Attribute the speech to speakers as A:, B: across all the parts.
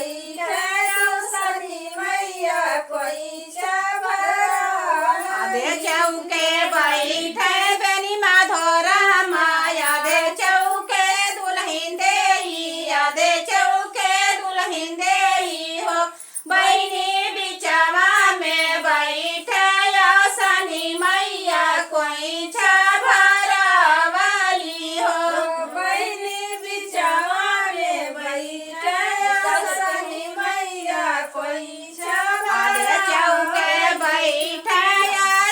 A: बैठे औसनी मैया खोइछा भरावली।
B: आधे चौके बैठे बेनी माधोरा माया दे चौके दुल्हन देई आधे चौके दुल्हन देई हो बहनी बिचवा में बैठे औसनी मैया खोइछा भरावली हो
A: बहनी बिचवा में बैठे औसनी मैया खोइछा
B: आधे चौके बैठे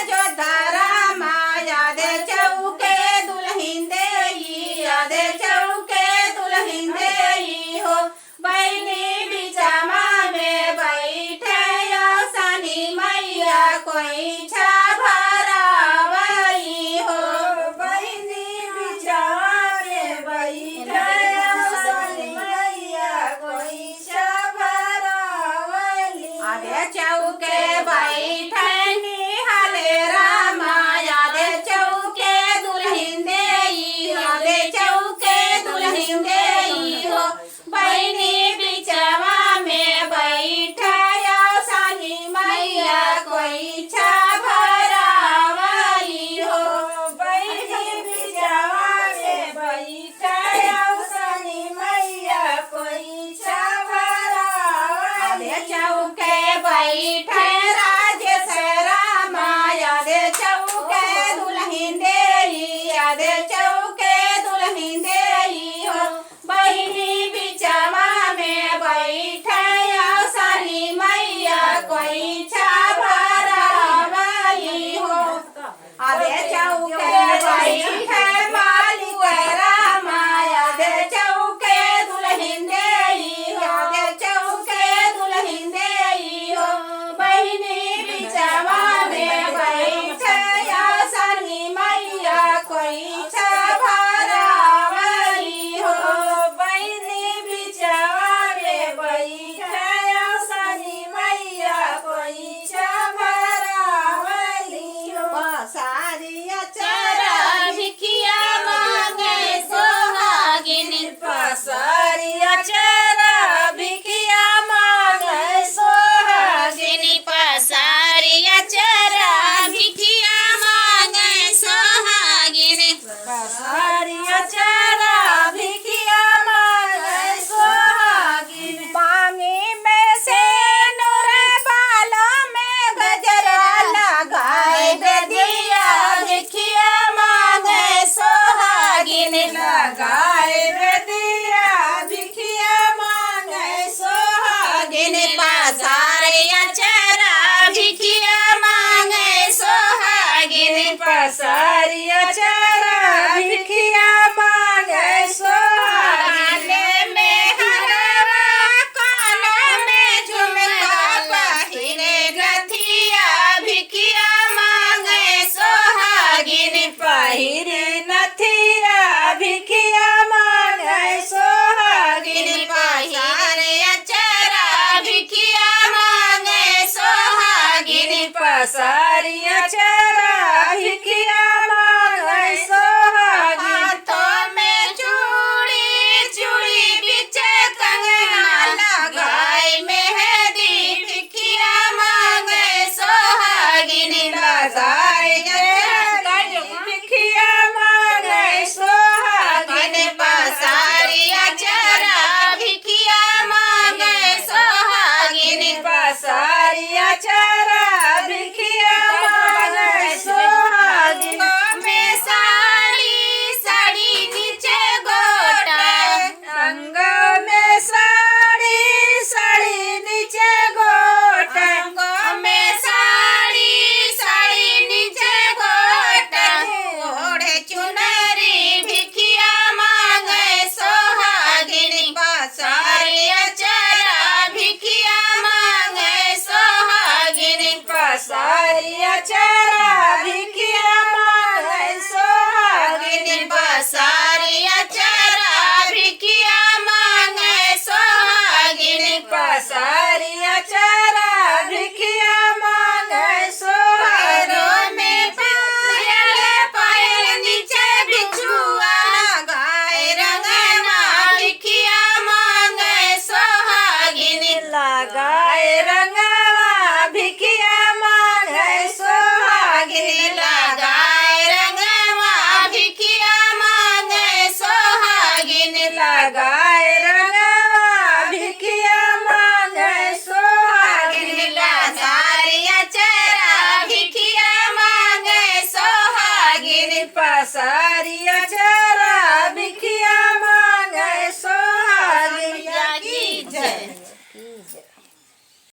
B: जोधरा माया दे चौके दुल्हन देई आधे चौके दुल्हन देई हो बहनी बिचवा में बैठे औसनी मैया खोइछा भरावली हो
A: बहनी बिचवा में बैठे औसनी मैया खोइछा भरावली।
B: आधे चौके बैठे निहाले रामाया दे चौके दुल्हन देई आधे चौके दुल्हन देई हो बहनी बिचवा में बैठे औसनी मैया खोइछा भरावली हो
A: बहनी बिचवा में बैठे औसनी मैया खोइछा भरावली।
B: आधे चौके बैठे राजेश रामाया दे चौके दुल्हन देई आधे चौके दुल्हन देई हो बहनी बिचवा में बैठे औसनी मैया खोइछा भरावली हो आधे चौके बैठे मालिक रामाया दे चौके दुल्हन देई आधे चौके दुल्हन देई हो बहनी बिचवा में बैठे औसनी मैया खोइछा भरावली हो
A: बहनी बिचवा में बैठे औसनी मैया खोइछा भरावली हो।
B: पसारिया चरा भिखिया मांगे सोहागिनी
A: पसारिया चरा भिखिया मांगे सोहागिनी।
B: पसारिया चरा भिखिया मांगे सोहागिनी
A: पसारिया चरा भिखिया मांगे सोहागिनी।
B: पानी में से नूर बालों में गजरा लगाए दिया भिखिया मांगे सोहागिनी
A: लगाए रे दिया भिखिया मांगे सोहागिनी।
B: पसारिया चरा भिखिया मांगे सोहागिनी
A: पसारिया चरा भिखिया मांगे सोहागिनी।
B: काने में हरवा कानों में झुमका पहिरे गठिया भिखिया मांगे सोहागिनी
A: पहिरे नथिया भिखिया मांगे सोहागिनी।
B: पसारिया चरा भिखिया मांगे सोहागिनी
A: पसारिया चरा भिखिया मांगे सोहागिनी।
B: हाथों में चूड़ी चूड़ी बिच कंगना लगाए मेहंदी भिखिया मांगे सोहागिनी
A: लगाए भिखिया मांगे सोहागिनी।
B: पसारिया चरा भिखिया मांगे सोहागिनी
A: पसारिया चरा भिखिया मांगे सोहागिनी।
B: में साड़ी साड़ी नीचे गोटा
A: अंग में साड़ी साड़ी नीचे गोटा।
B: में साड़ी साड़ी नीचे गोटा ओढ़े चुनरी भिखिया मांगे सोहागिनी पसारिया चरा भिखिया मांगे सोहागिनी
A: पसारिया चरा भिखिया मांगे सोहागिनी।
B: पसारिया चरा भिखिया मांगे सोहागिनी
A: पसारिया चरा भिखिया मांगे सोहागिनी।
B: पैरों में पायल पायल नीचे बिछुआ गाय रंगना भिखिया मांगे सोहागिनी।
A: दे